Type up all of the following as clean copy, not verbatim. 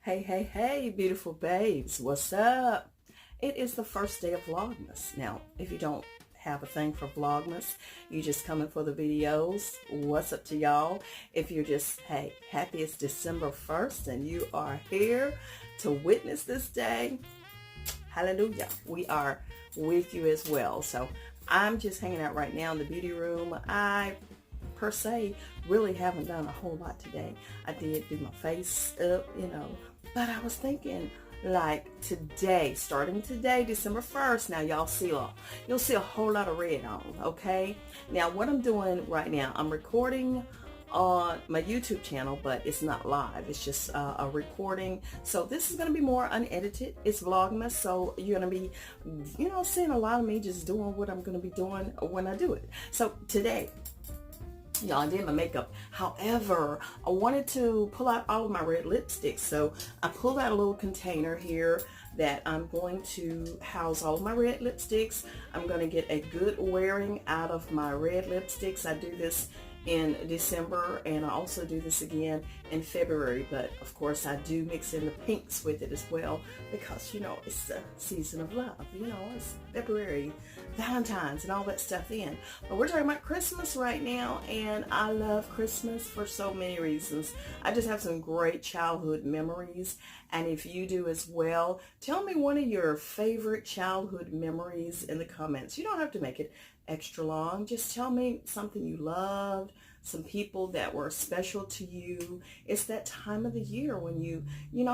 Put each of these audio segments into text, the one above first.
Hey, hey, hey, beautiful babes. What's up? It is the first day of Vlogmas. Now, if you don't have a thing for Vlogmas, you just coming for the videos. What's up to y'all? If you're just, hey, happy it's December 1st and you are here to witness this day, hallelujah. We are with you as well. So I'm just hanging out right now in the beauty room. I per se really haven't done a whole lot today. I did do my face up, but I was thinking like today, starting today, December 1st, now you'll see a whole lot of red on, okay? Now what I'm doing right now, I'm recording on my YouTube channel, but it's not live. It's just a recording. So this is going to be more unedited. It's Vlogmas. So you're going to be, seeing a lot of me just doing what I'm going to be doing when I do it. So today, y'all, I did my makeup. However, I wanted to pull out all of my red lipsticks. So I pulled out a little container here that I'm going to house all of my red lipsticks. I'm going to get a good wearing out of my red lipsticks. I do this in December and I also do this again in February, but of course I do mix in the pinks with it as well because it's the season of love, it's February, Valentine's and all that stuff in. But we're talking about Christmas right now, and I love Christmas for so many reasons. I just have some great childhood memories, and if you do as well, tell me one of your favorite childhood memories in the comments. You don't have to make it extra long. Just tell me something you loved, some people that were special to you. It's that time of the year when you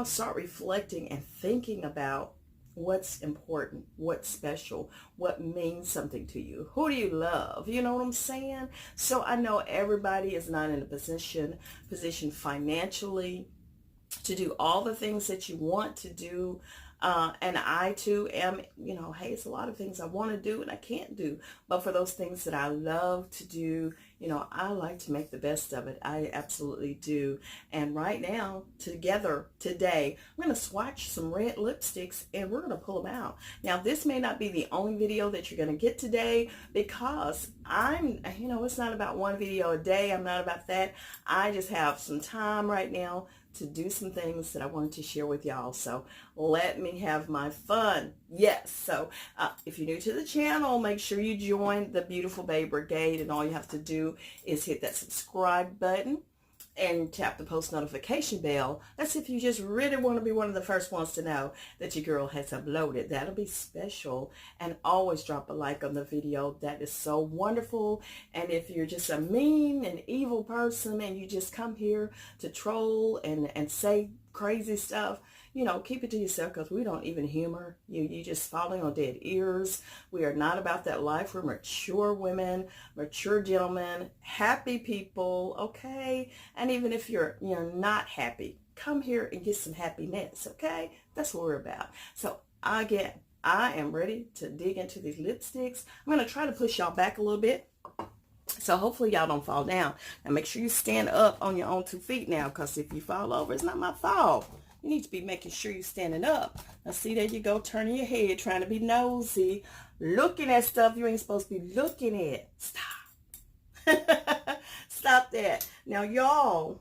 start reflecting and thinking about what's important, what's special, what means something to you. Who do you love? You know what I'm saying? So I know everybody is not in a position financially to do all the things that you want to do. And I too am, hey, it's a lot of things I want to do and I can't do. But for those things that I love to do, I like to make the best of it. I absolutely do. And right now, together, today, I'm going to swatch some red lipsticks and we're going to pull them out. Now, this may not be the only video that you're going to get today because it's not about one video a day. I'm not about that. I just have some time right now to do some things that I wanted to share with y'all. So let me have my fun. Yes. So if you're new to the channel, make sure you join the Beautiful Babe Brigade, and all you have to do is hit that subscribe button and tap the post notification bell. That's if you just really want to be one of the first ones to know that your girl has uploaded. That'll be special. And always drop a like on the video. That is so wonderful. And if you're just a mean and evil person and you just come here to troll and say crazy stuff, keep it to yourself, because we don't even humor you. You just falling on dead ears. We are not about that life. We're mature women, mature gentlemen, happy people, okay? And even if you're not happy, come here and get some happiness, okay? That's what we're about. So again, I am ready to dig into these lipsticks. I'm going to try to push y'all back a little bit, so hopefully y'all don't fall down. Now make sure you stand up on your own 2 feet now, because if you fall over, it's not my fault. You need to be making sure you're standing up. Now see, there you go, turning your head, trying to be nosy, looking at stuff you ain't supposed to be looking at. Stop. Stop that. Now y'all,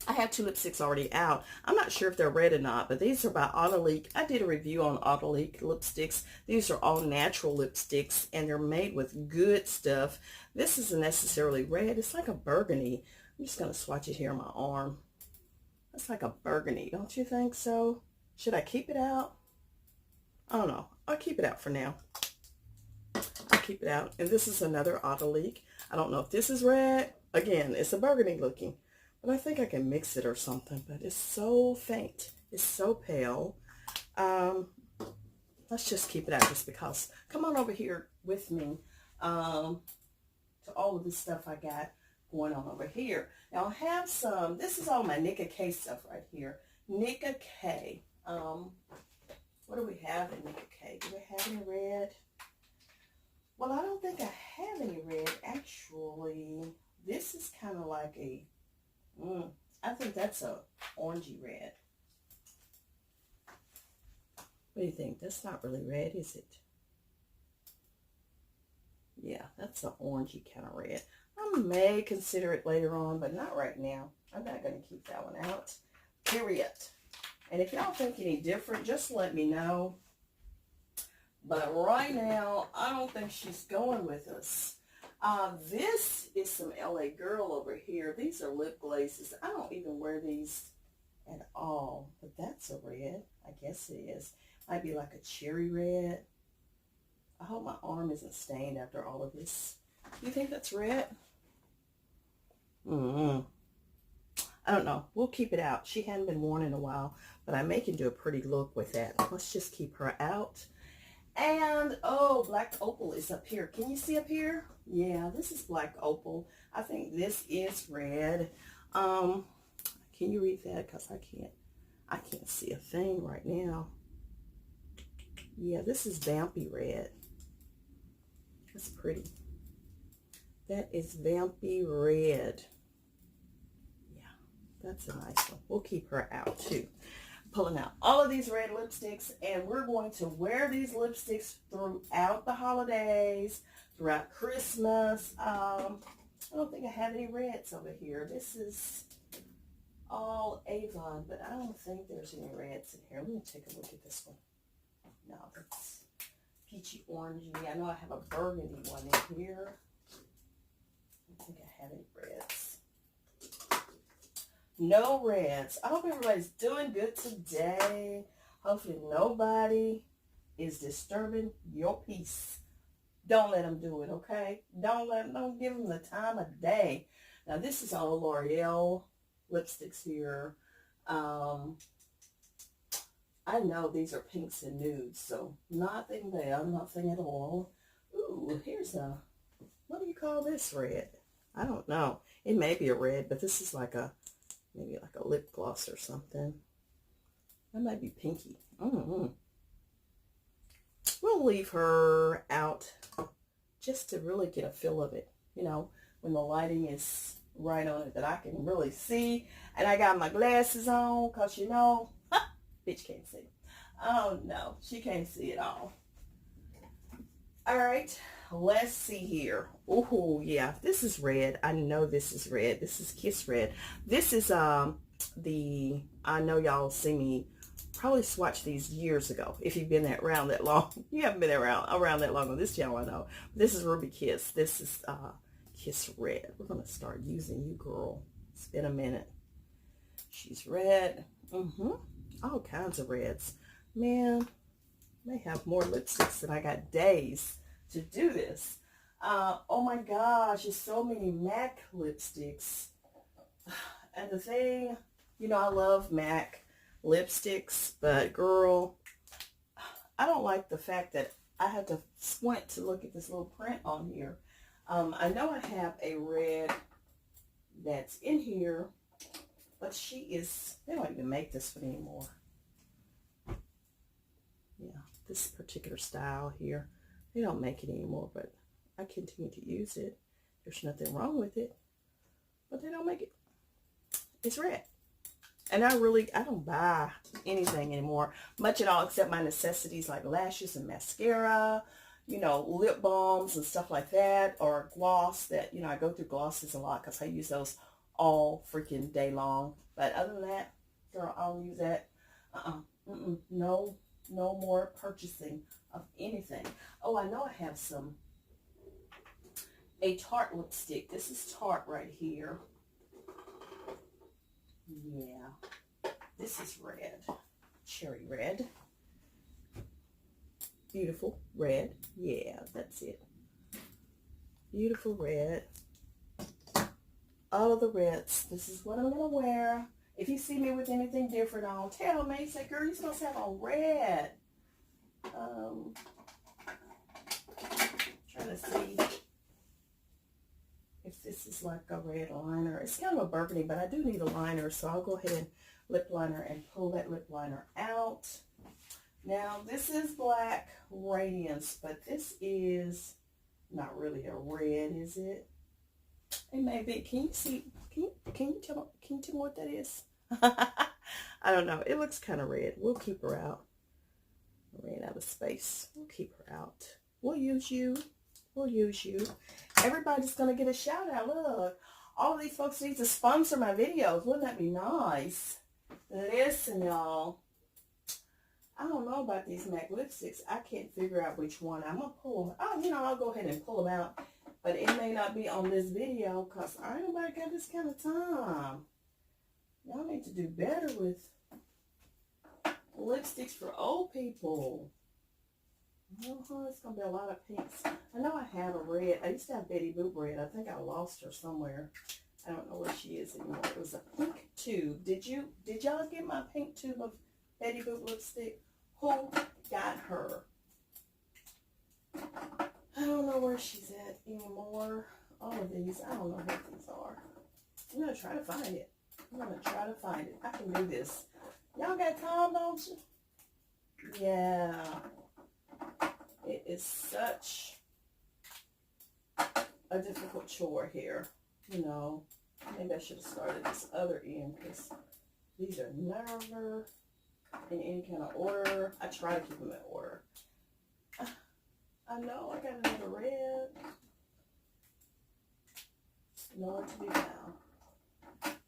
I have 2 lipsticks already out. I'm not sure if they're red or not, but these are by Autoleak. I did a review on Autoleak lipsticks. These are all natural lipsticks, and they're made with good stuff. This isn't necessarily red. It's like a burgundy. I'm just going to swatch it here on my arm. It's like a burgundy. Don't you think so? Should I keep it out? I don't know. I'll keep it out for now. I'll keep it out. And this is another Autoleak. I don't know if this is red. Again, it's a burgundy looking. But I think I can mix it or something. But it's so faint. It's so pale. Let's just keep it out just because. Come on over here with me to all of this stuff I got going on over here. Now I have some, this is all my Nicka K stuff right here. Nicka K. What do we have in Nicka K? Do we have any red? Well, I don't think I have any red, actually. This is kind of like a, I think that's a orangey red. What do you think? That's not really red, is it? Yeah, that's an orangey kind of red. I may consider it later on, but not right now. I'm not going to keep that one out. Period. And if y'all think any different, just let me know. But right now, I don't think she's going with us. This is some LA Girl over here. These are lip glazes. I don't even wear these at all. But that's a red. I guess it is. Might be like a cherry red. I hope my arm isn't stained after all of this. Do you think that's red? I don't know. We'll keep it out. She hadn't been worn in a while, but I may can do a pretty look with that. Let's just keep her out. And, oh, Black Opal is up here. Can you see up here? Yeah, this is Black Opal. I think this is red. Can you read that? Because I can't see a thing right now. Yeah, this is Vampy Red. That's pretty. That is Vampy Red. Yeah, that's a nice one. We'll keep her out too. Pulling out all of these red lipsticks, and we're going to wear these lipsticks throughout the holidays, throughout Christmas. I don't think I have any reds over here. This is all Avon, but I don't think there's any reds in here. Let me take a look at this one. No, that's peachy orangey. I know I have a burgundy one in here. I don't think I have any reds. No reds. I hope everybody's doing good today. Hopefully nobody is disturbing your peace. Don't let them do it, okay? Don't give them the time of day. Now this is all L'Oreal lipsticks here. I know these are pinks and nudes, so nothing there, nothing at all. Ooh, here's a, what do you call this red? I don't know. It may be a red, but this is like a, maybe like a lip gloss or something. That might be pinky. We'll leave her out just to really get a feel of it. You know, when the lighting is right on it that I can really see. And I got my glasses on because, you know, bitch can't see. Oh, no. She can't see it all. All right. Let's see here. Oh, yeah. This is red. I know this is red. This is Kiss Red. This is I know y'all see me probably swatch these years ago. If you've been around that long. You haven't been around that long on this channel, I know. This is Ruby Kiss. This is Kiss Red. We're going to start using you, girl. It's been a minute. She's red. All kinds of reds. Man, may have more lipsticks than I got days to do this. Oh my gosh, there's so many MAC lipsticks. And the thing, you know, I love MAC lipsticks, but girl, I don't like the fact that I have to squint to look at this little print on here. I know I have a red that's in here, but she is, they don't even make this one anymore. Yeah, this particular style here, they don't make it anymore, but I continue to use it. There's nothing wrong with it, but they don't make it. It's red. And I don't buy anything anymore, much at all, except my necessities like lashes and mascara, you know, lip balms and stuff like that, or gloss that, you know, I go through glosses a lot because I use those all freaking day long. But other than that, girl, I don't use that. No more purchasing of anything. Oh, I know I have a Tarte lipstick. This is Tarte right here. Yeah, this is red, cherry red, beautiful red. Yeah, that's it. Beautiful red. All of the reds. This is what I'm gonna wear. If you see me with anything different on, tell me. Say, girl, you're supposed to have on red. Trying to see if this is like a red liner. It's kind of a burgundy, but I do need a liner, so I'll go ahead and lip liner and pull that lip liner out. Now, this is Black Radiance, but this is not really a red, is it? It may be. Can you see? Can you tell me what that is? I don't know. It looks kind of red. We'll keep her out. I ran out of space. We'll keep her out. We'll use you. We'll use you. Everybody's going to get a shout out. Look, all of these folks need to sponsor my videos. Wouldn't that be nice? Listen, y'all. I don't know about these MAC lipsticks. I can't figure out which one. I'm going to pull them. Oh, you know, I'll go ahead and pull them out. But it may not be on this video because I ain't nobody got this kind of time. Y'all need to do better with lipsticks for old people. It's going to be a lot of pinks. I know I have a red. I used to have Betty Boop red. I think I lost her somewhere. I don't know where she is anymore. It was a pink tube. Did y'all get my pink tube of Betty Boop lipstick? Who got her? I don't know where she's at anymore. All of these, I don't know what these are. I'm going to try to find it. I can do this. Y'all got time, don't you? Yeah. It is such a difficult chore here. You know, maybe I should have started this other end because these are never in any kind of order. I try to keep them in order. I know I got another red. Nowhere to be found.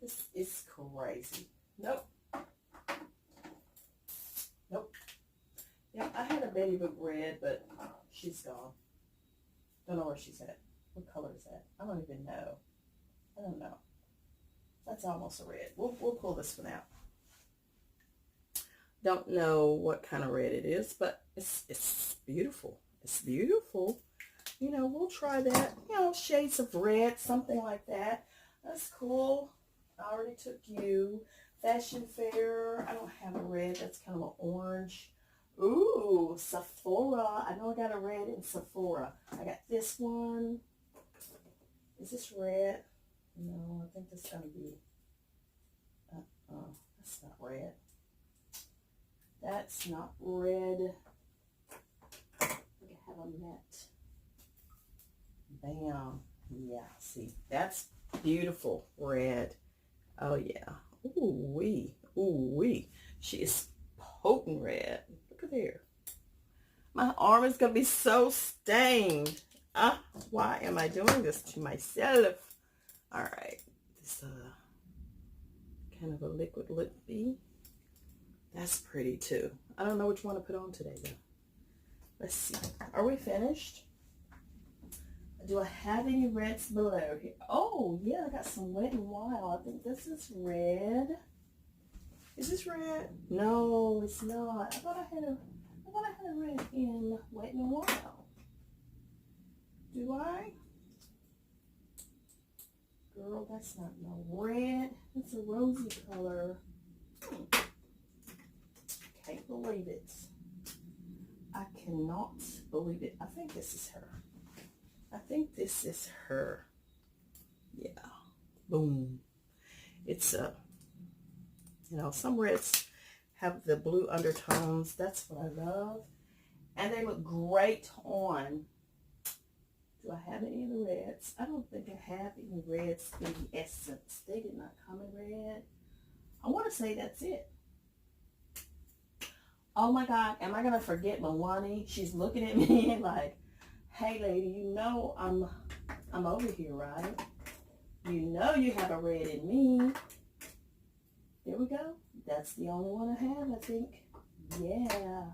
This is crazy. Nope. Yeah, I had a Betty Boop red, but she's gone. Don't know where she's at. What color is that? I don't even know. I don't know. That's almost a red. We'll pull this one out. Don't know what kind of red it is, but it's beautiful. It's beautiful. You know, we'll try that. You know, shades of red, something like that. That's cool. I already took you. Fashion Fair. I don't have a red. That's kind of an orange. Ooh, Sephora. I know I got a red in Sephora. I got this one. Is this red? No, I think this is going to be... that's not red. That's not red. I think I have a matte. Bam. Yeah, see, that's beautiful red. Oh, yeah. Ooh, wee. Ooh, wee. She is potent red. Look at there. My arm is going to be so stained. Why am I doing this to myself? All right. This kind of a liquid lippy. That's pretty too. I don't know which one to put on today though. Let's see. Are we finished? Do I have any reds below here? Oh, yeah, I got some Wet n Wild. I think this is red. Is this red? No, it's not. I thought I had a red in Wet n Wild. Do I? Girl, that's not no red. It's a rosy color. Can't believe it. I cannot believe it. I think this is her. I think this is her. Yeah. Boom. It's you know, some reds have the blue undertones. That's what I love. And they look great on. Do I have any of the reds? I don't think I have any reds in the Essence. They did not come in red. I want to say that's it. Oh my God, am I going to forget Milani? She's looking at me like, hey lady, you know I'm over here, right? You know you have a red in me. There we go. That's the only one I have, I think. Yeah.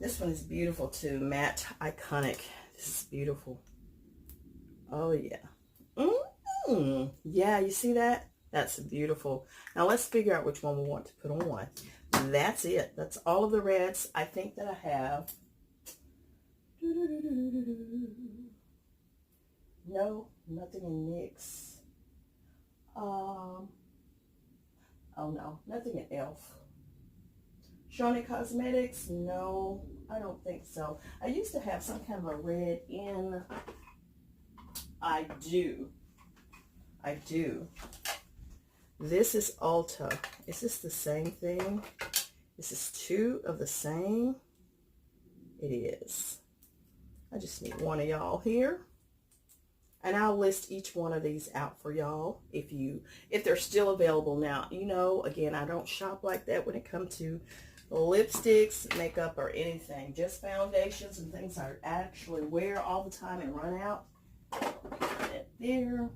This one is beautiful too. Matte Iconic. This is beautiful. Oh yeah. Yeah, you see that? That's beautiful. Now let's figure out which one we want to put on. That's it. That's all of the reds I think that I have. No, nothing in NYX. Oh no, nothing in ELF. Shawnee Cosmetics? No, I don't think so. I used to have some kind of a red in. I do. This is Ulta. Is this the same thing? This is two of the same. It is. I just need one of y'all here. And I'll list each one of these out for y'all if they're still available now. You know, again, I don't shop like that when it comes to lipsticks, makeup, or anything. Just foundations and things I actually wear all the time and run out. Put that there.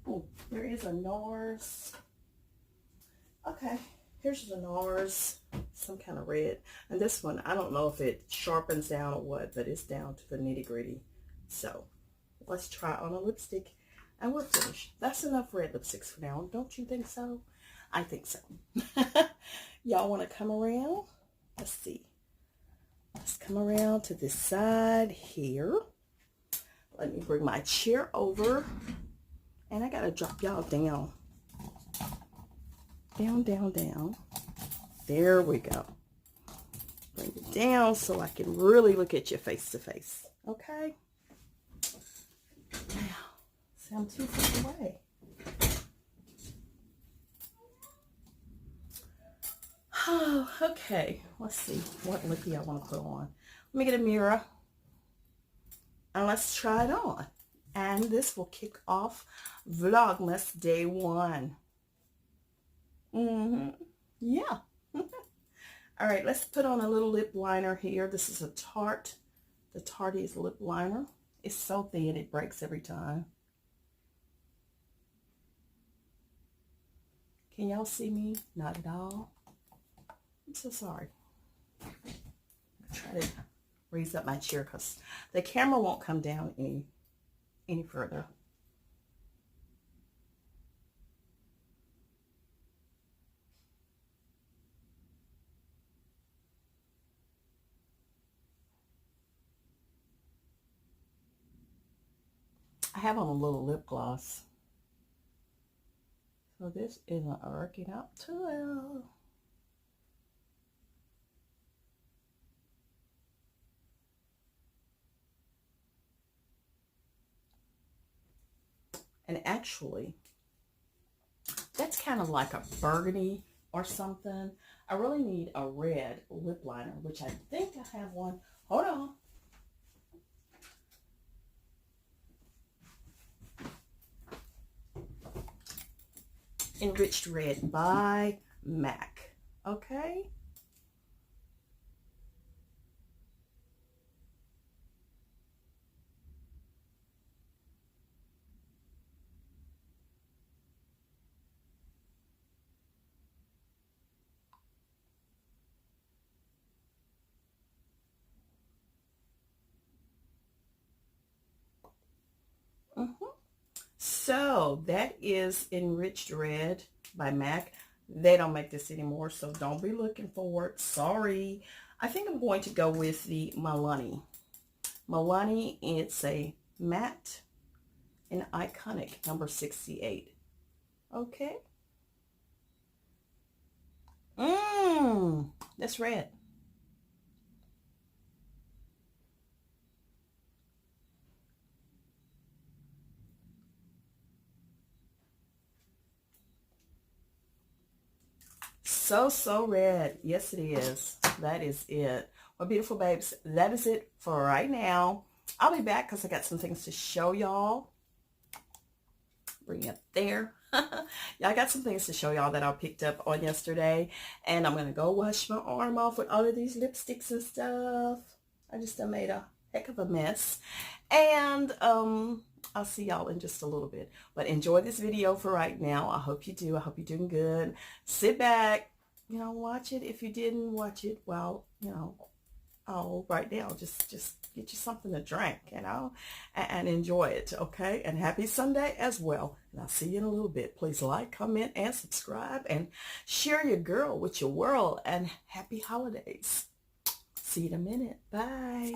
Oh, there is a NARS. Okay, here's the NARS, some kind of red. And this one, I don't know if it sharpens down or what, but it's down to the nitty gritty. So let's try on a lipstick and we're finished. That's enough red lipsticks for now. Don't you think so? I think so. Y'all want to come around? Let's see. Let's come around to this side here. Let me bring my chair over. And I got to drop y'all down. Down, down, down. There we go. Bring it down so I can really look at you face to face. Okay? Now, see, I'm 2 feet away. Oh, okay. Let's see what lippy I want to put on. Let me get a mirror. And let's try it on. And this will kick off Vlogmas Day 1. Yeah. All right, let's put on a little lip liner here. This is a Tarte. The Tarte's lip liner. It's so thin, it breaks every time. Can y'all see me? Not at all. I'm so sorry. I'll try to raise up my chair because the camera won't come down any further. I have on a little lip gloss. So this isn't working out too well. And actually, that's kind of like a burgundy or something. I really need a red lip liner, which I think I have one. Hold on. Enriched Red by MAC. Okay. So that is Enriched Red by MAC. They don't make this anymore, so don't be looking for it. Sorry. I think I'm going to go with the Milani. Milani, it's a matte and iconic number 68. Okay. That's red. So red. Yes, it is. That is it. Well, beautiful babes, that is it for right now. I'll be back because I got some things to show y'all. Bring it up there. Yeah, I got some things to show y'all that I picked up on yesterday. And I'm going to go wash my arm off with all of these lipsticks and stuff. I just made a heck of a mess. And I'll see y'all in just a little bit. But enjoy this video for right now. I hope you do. I hope you're doing good. Sit back, you know, watch it. If you didn't watch it, well, you know, right now, just get you something to drink, you know, and enjoy it, okay? And happy Sunday as well. And I'll see you in a little bit. Please like, comment, and subscribe, and share your girl with your world, and happy holidays. See you in a minute. Bye.